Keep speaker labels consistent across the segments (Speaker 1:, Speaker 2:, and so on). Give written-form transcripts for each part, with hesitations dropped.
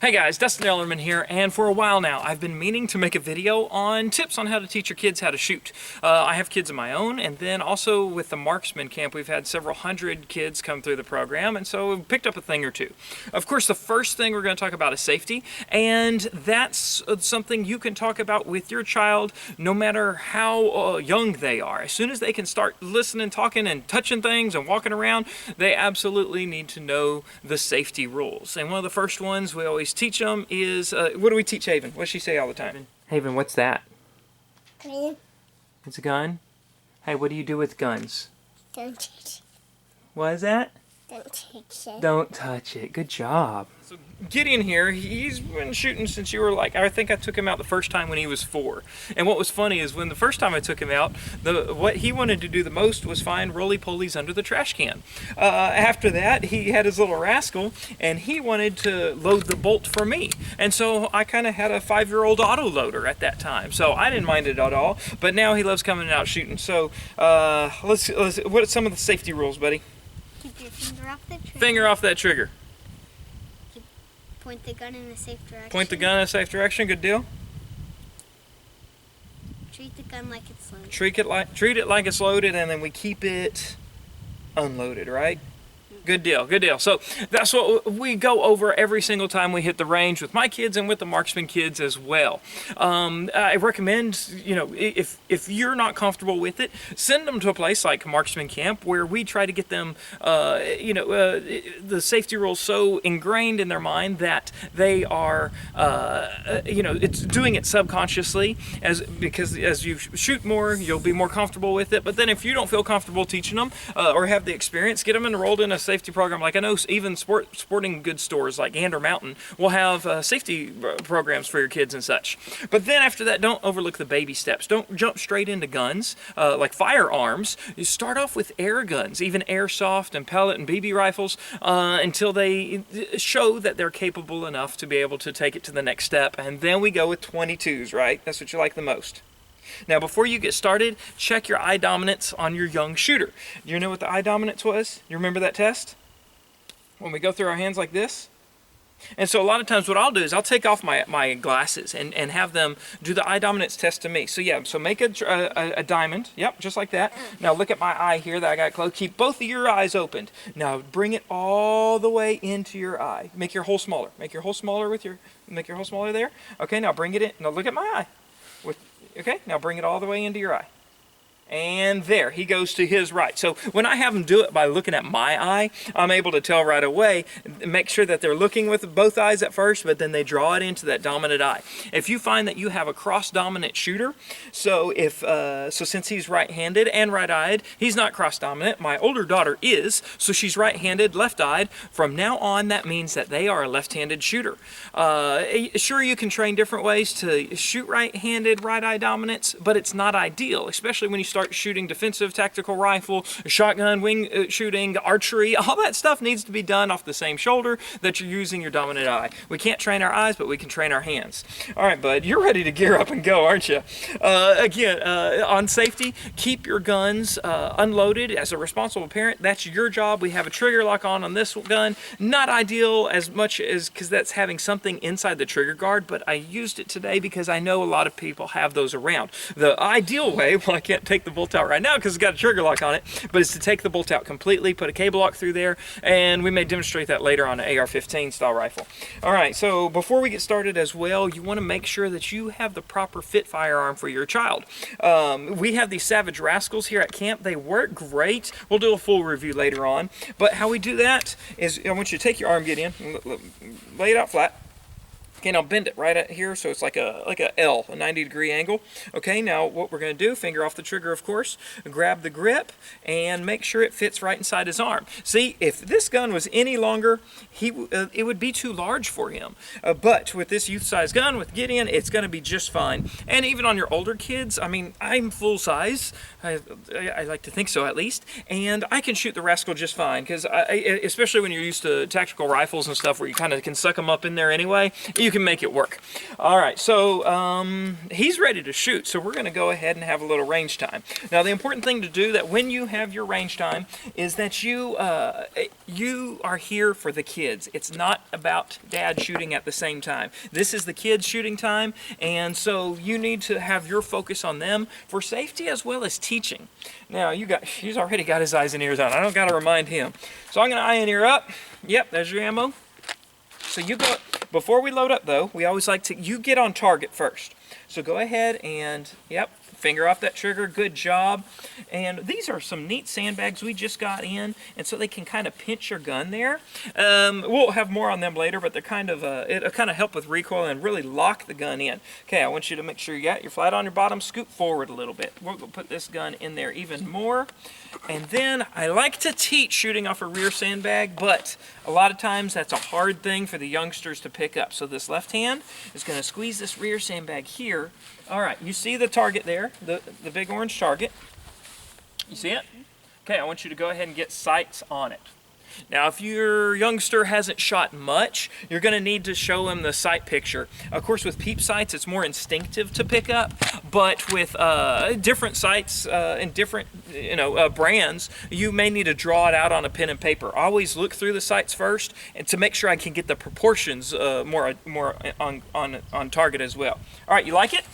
Speaker 1: Hey guys, Dustin Ellerman here, and for a while now I've been meaning to make a video on tips on how to teach your kids how to shoot. I have kids of my own, and then also with the marksman camp we've had several hundred kids come through the program, and so we've picked up a thing or two. Of course, the first thing we're going to talk about is safety, and that's something you can talk about with your child no matter how young they are. As soon as they can start listening, talking, and touching things and walking around, they absolutely need to know the safety rules. And one of the first ones we always teach them is, what do we teach Haven? What does she say all the time? Haven, what's that?
Speaker 2: Gun.
Speaker 1: It's a gun? Hey, what do you do with guns?
Speaker 2: Don't touch it.
Speaker 1: What is that?
Speaker 2: Don't touch it.
Speaker 1: Don't touch it. Good job. So Gideon here, he's been shooting since you were like, I think I took him out the first time when he was 4. And what was funny is when the first time I took him out, what he wanted to do the most was find roly-polies under the trash can. After that, he had his little rascal, and he wanted to load the bolt for me. And so I kind of had a 5-year-old auto-loader at that time. So I didn't mind it at all, but now he loves coming out shooting. So what are some of the safety rules, buddy?
Speaker 2: Keep your finger off the trigger.
Speaker 1: Finger off that trigger.
Speaker 2: Point the gun in a safe direction.
Speaker 1: Point the gun in a safe direction. Good deal.
Speaker 2: Treat the gun like it's loaded.
Speaker 1: Treat it like it's loaded, and then we keep it unloaded, right? Good deal, good deal. So that's what we go over every single time we hit the range with my kids and with the marksman kids as well. I recommend, you know, if you're not comfortable with it, send them to a place like marksman camp where we try to get them, the safety rules so ingrained in their mind that they are, it's doing it subconsciously because as you shoot more, you'll be more comfortable with it. But then if you don't feel comfortable teaching them or have the experience, get them enrolled in a safety program. Like I know even sporting goods stores like Gander Mountain will have safety programs for your kids and such. But then after that, don't overlook the baby steps. Don't jump straight into guns like firearms. You start off with air guns, even airsoft and pellet and BB rifles until they show that they're capable enough to be able to take it to the next step. And then we go with 22s, right? That's what you like the most. Now, before you get started, check your eye dominance on your young shooter. You know what the eye dominance was? You remember that test? When we go through our hands like this? And so a lot of times what I'll do is I'll take off my glasses and have them do the eye dominance test to me. So yeah, so make a diamond. Yep, just like that. Now look at my eye here that I got closed. Keep both of your eyes opened. Now bring it all the way into your eye. Make your hole smaller. Make your hole smaller make your hole smaller there. Okay, now bring it in. Now look at my eye. Okay, now bring it all the way into your eye. And there, he goes to his right. So when I have them do it by looking at my eye, I'm able to tell right away, make sure that they're looking with both eyes at first, but then they draw it into that dominant eye. If you find that you have a cross-dominant shooter, so since he's right-handed and right-eyed, he's not cross-dominant. My older daughter is, so she's right-handed, left-eyed. From now on, that means that they are a left-handed shooter. Sure, you can train different ways to shoot right-handed, right-eye dominance, but it's not ideal, especially when you start shooting defensive tactical rifle, shotgun, wing shooting, archery. All that stuff needs to be done off the same shoulder that you're using your dominant eye. We can't train our eyes, but we can train our hands. All right, bud, you're ready to gear up and go, aren't you? Again, on safety, keep your guns unloaded. As a responsible parent, that's your job. We have a trigger lock on this gun. Not ideal as much as because that's having something inside the trigger guard, but I used it today because I know a lot of people have those around. The ideal way, well, I can't take the bolt out right now because it's got a trigger lock on it, but it's to take the bolt out completely, put a cable lock through there, and we may demonstrate that later on an AR-15 style rifle. All right, so before we get started as well, you want to make sure that you have the proper fit firearm for your child. We have these Savage Rascals here at camp. They work great. We'll do a full review later on, but how we do that is I want you to take your arm, Gideon, lay it out flat. Okay, now bend it right at here so it's like a L, a 90-degree angle. Okay, now what we're going to do, finger off the trigger, of course, grab the grip, and make sure it fits right inside his arm. See, if this gun was any longer, it would be too large for him. But with this youth-size gun, with Gideon, it's going to be just fine. And even on your older kids, I mean, I'm full size. I like to think so, at least. And I can shoot the Rascal just fine, because especially when you're used to tactical rifles and stuff where you kind of can suck them up in there anyway, you you can make it work. All right, so he's ready to shoot, so we're going to go ahead and have a little range time. Now, the important thing to do that when you have your range time is that you are here for the kids. It's not about dad shooting at the same time. This is the kids' shooting time, and so you need to have your focus on them for safety as well as teaching. Now, he's already got his eyes and ears on. I don't got to remind him. So I'm going to eye and ear up. Yep, there's your ammo. So you go, before we load up though, we always like to, you get on target first. So go ahead and, yep, finger off that trigger, good job. And these are some neat sandbags we just got in, and so they can kind of pinch your gun there. We'll have more on them later, but they're kind of, it'll kind of help with recoil and really lock the gun in. Okay, I want you to make sure you got your flat on your bottom, scoot forward a little bit. We'll put this gun in there even more. And then I like to teach shooting off a rear sandbag, but a lot of times that's a hard thing for the youngsters to pick up. So this left hand is going to squeeze this rear sandbag here. All right, you see the target there, the big orange target. You see it? Okay, I want you to go ahead and get sights on it. Now, if your youngster hasn't shot much, you're going to need to show him the sight picture. Of course, with peep sights, it's more instinctive to pick up, but with different sights and different brands, you may need to draw it out on a pen and paper. Always look through the sights first, and to make sure I can get the proportions more on target as well. All right, you like it?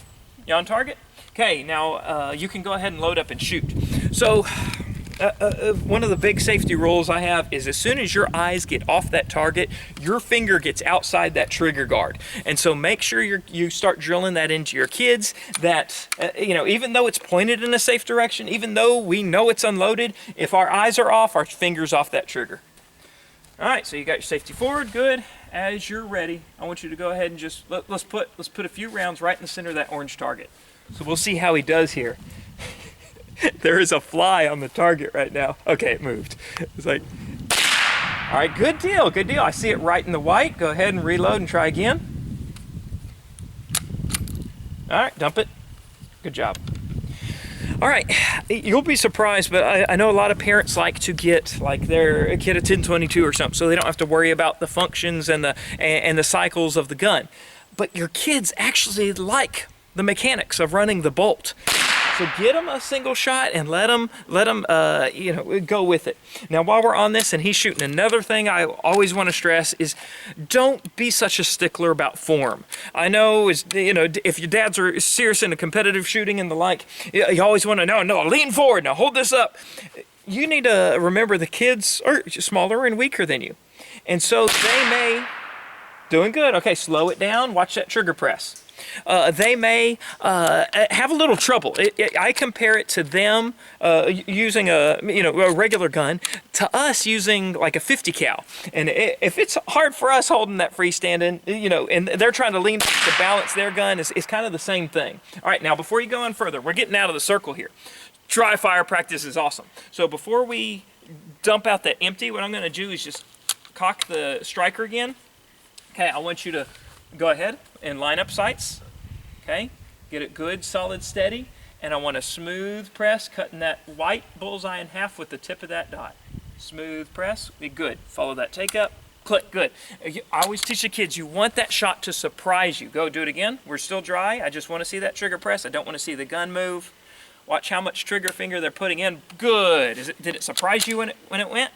Speaker 1: You on target? Okay, now you can go ahead and load up and shoot. So. One of the big safety rules I have is as soon as your eyes get off that target, your finger gets outside that trigger guard. And so make sure you start drilling that into your kids that, even though it's pointed in a safe direction, even though we know it's unloaded, if our eyes are off, our finger's off that trigger. All right, so you got your safety forward, good. As you're ready, I want you to go ahead and just, let's put a few rounds right in the center of that orange target. So we'll see how he does here. There is a fly on the target right now. Okay, it moved. It's like, all right, good deal, good deal. I see it right in the white. Go ahead and reload and try again. All right, dump it. Good job. All right, you'll be surprised, but I know a lot of parents like to get like their kid a 1022 or something, so they don't have to worry about the functions and the cycles of the gun. But your kids actually like the mechanics of running the bolt. So get them a single shot and let them go with it. Now, while we're on this and he's shooting, another thing I always want to stress is don't be such a stickler about form. I know, if your dads are serious into competitive shooting and the like, you always want to know, no, lean forward, now hold this up. You need to remember the kids are smaller and weaker than you. And so they may, doing good, okay, slow it down, watch that trigger press. They may have a little trouble. I compare it to them using a regular gun to us using like a 50 cal. And if it's hard for us holding that freestanding, and they're trying to lean to balance their gun, it's kind of the same thing. All right, now before you go on further, we're getting out of the circle here. Dry fire practice is awesome. So before we dump out that empty, what I'm going to do is just cock the striker again. Okay, I want you to go ahead and line up sights, okay? Get it good, solid, steady, and I want a smooth press, cutting that white bullseye in half with the tip of that dot. Smooth press, be good. Follow that take up, click, good. I always teach the kids, you want that shot to surprise you. Go do it again. We're still dry. I just want to see that trigger press. I don't want to see the gun move. Watch how much trigger finger they're putting in. Good. Did it surprise you when it went?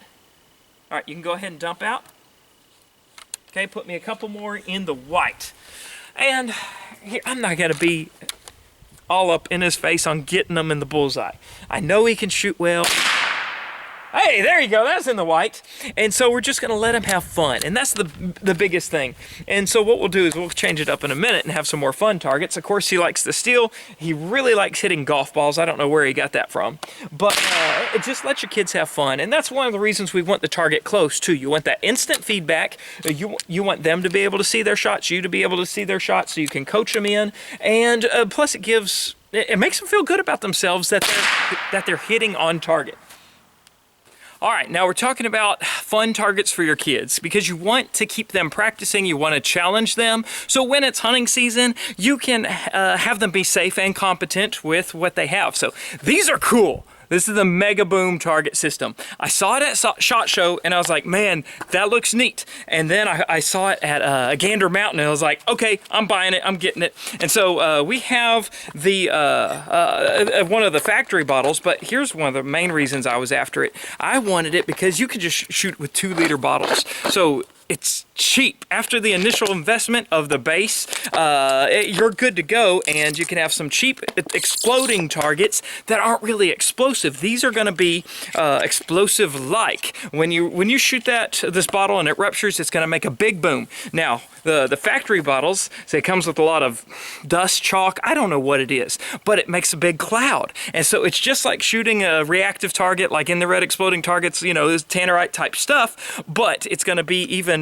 Speaker 1: All right, you can go ahead and dump out. Okay, put me a couple more in the white. And here, I'm not going to be all up in his face on getting him in the bullseye. I know he can shoot well. Hey, there you go. That's in the white. And so we're just going to let him have fun. And that's the biggest thing. And so what we'll do is we'll change it up in a minute and have some more fun targets. Of course, he likes the steel. He really likes hitting golf balls. I don't know where he got that from. But just let your kids have fun. And that's one of the reasons we want the target close, too. You want that instant feedback. You want them to be able to see their shots, you to be able to see their shots, so you can coach them in. And plus, it makes them feel good about themselves that they're hitting on target. All right, now we're talking about fun targets for your kids because you want to keep them practicing, you want to challenge them. So when it's hunting season, you can have them be safe and competent with what they have. So these are cool. This is the Mega Boom target system. I saw it at SHOT Show and I was like, man, that looks neat. And then I saw it at Gander Mountain and I was like, okay, I'm buying it, I'm getting it. And so we have the one of the factory bottles, but here's one of the main reasons I was after it. I wanted it because you could just shoot with 2-liter bottles. So it's cheap. After the initial investment of the base, you're good to go, and you can have some cheap exploding targets that aren't really explosive. These are going to be explosive-like. When you shoot this bottle and it ruptures, it's going to make a big boom. Now, the factory bottles, say it comes with a lot of dust, chalk, I don't know what it is, but it makes a big cloud. And so it's just like shooting a reactive target, like in the red exploding targets, you know, this tannerite type stuff, but it's going to be even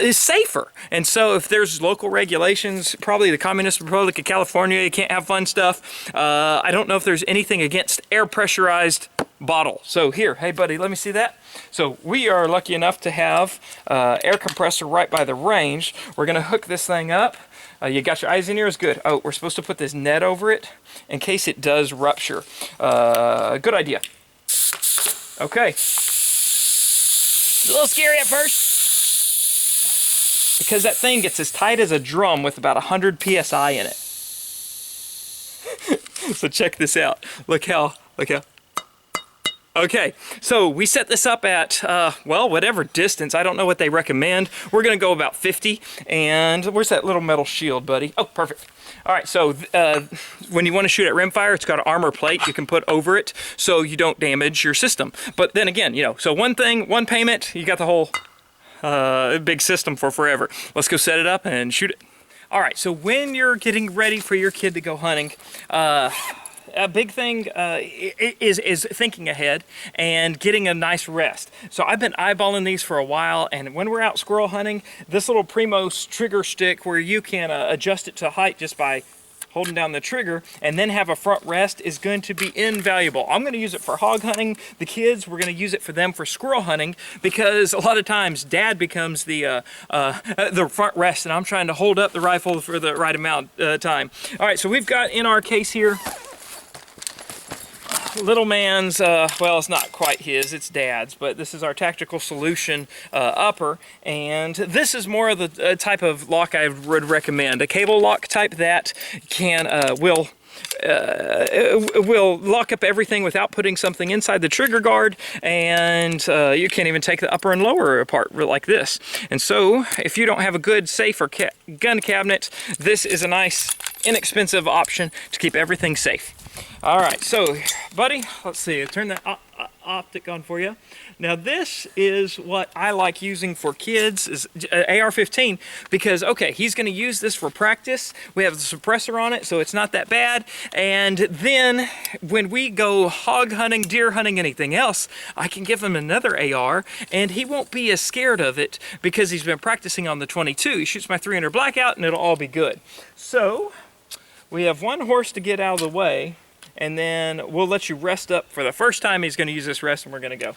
Speaker 1: is safer. And so if there's local regulations, probably the Communist Republic of California, you can't have fun stuff. I don't know if there's anything against air pressurized bottle. So here, hey buddy, let me see that. So we are lucky enough to have air compressor right by the range. We're gonna hook this thing up. You got your eyes and ears? Good. Oh, we're supposed to put this net over it in case it does rupture. Good idea. Okay. It's a little scary at first because that thing gets as tight as a drum with about 100 psi in it. So check this out. Look how. Okay, so we set this up at, well, whatever distance. I don't know what they recommend. We're going to go about 50. And where's that little metal shield, buddy? Oh, perfect. All right, so when you want to shoot at rimfire, it's got an armor plate you can put over it so you don't damage your system. But then again, you know, so one thing, one payment, you got the whole big system for forever. Let's go set it up and shoot it. All right, so when you're getting ready for your kid to go hunting, a big thing is thinking ahead and getting a nice rest. So I've been eyeballing these for a while, and when we're out squirrel hunting, this little Primos trigger stick where you can adjust it to height just by holding down the trigger and then have a front rest is going to be invaluable. I'm going to use it for hog hunting. The kids, we're going to use it for them for squirrel hunting because a lot of times dad becomes the front rest and I'm trying to hold up the rifle for the right amount of time. All right, so we've got in our case here little man's, well, it's not quite his, it's dad's, but this is our Tactical Solution upper, and this is more of the type of lock I would recommend. A cable lock type that can, will lock up everything without putting something inside the trigger guard, and you can't even take the upper and lower apart like this. And so, if you don't have a good safe or gun cabinet, this is a nice, inexpensive option to keep everything safe. All right, so, buddy, let's see. Turn that optic on for you. Now, this is what I like using for kids, is AR-15, because, okay, he's going to use this for practice. We have the suppressor on it, so it's not that bad. And then, when we go hog hunting, deer hunting, anything else, I can give him another AR, and he won't be as scared of it because he's been practicing on the 22. He shoots my 300 blackout, and it'll all be good. So, we have one horse to get out of the way, and then we'll let you rest up. For the first time, he's going to use this rest, and we're going to go.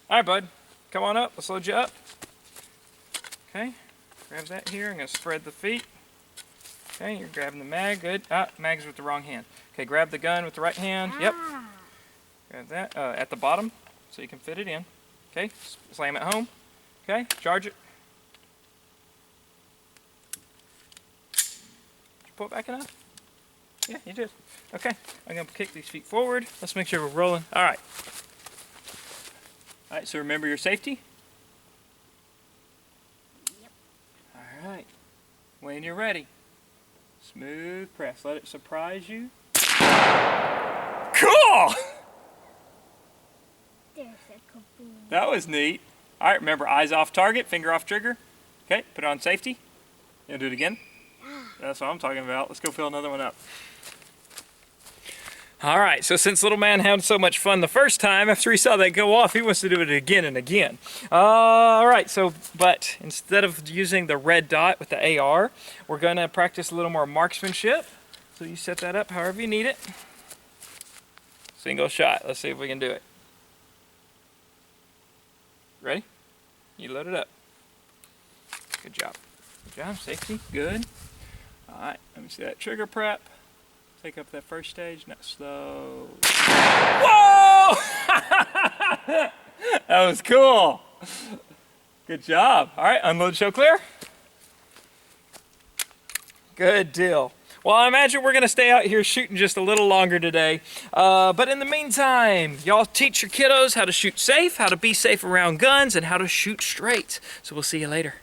Speaker 1: All right, bud. Come on up. Let's load you up. Okay. Grab that here. I'm going to spread the feet. Okay, you're grabbing the mag. Good. Ah, mag's with the wrong hand. Okay, grab the gun with the right hand. Yep. Grab that at the bottom so you can fit it in. Okay, slam it home. Okay, charge it. Did you pull it back enough? Yeah, you did. Okay, I'm going to kick these feet forward. Let's make sure we're rolling. All right. All right, so remember your safety?
Speaker 2: Yep.
Speaker 1: All right. When you're ready, smooth press. Let it surprise you. Cool!
Speaker 2: There's a kaboom.
Speaker 1: That was neat. All right, remember, eyes off target, finger off trigger. Okay, put it on safety. You want to do it again? That's what I'm talking about. Let's go fill another one up. All right, so since little man had so much fun the first time, after he saw that go off, he wants to do it again and again. All right, so, but instead of using the red dot with the AR, we're going to practice a little more marksmanship. So you set that up however you need it. Single shot. Let's see if we can do it. Ready? You load it up. Good job. Good job. Safety. Good. All right, let me see that trigger prep. Take up that first stage, not slow. Whoa! That was cool. Good job. All right, unload, show clear. Good deal. Well, I imagine we're going to stay out here shooting just a little longer today. But in the meantime, y'all teach your kiddos how to shoot safe, how to be safe around guns, and how to shoot straight. So we'll see you later.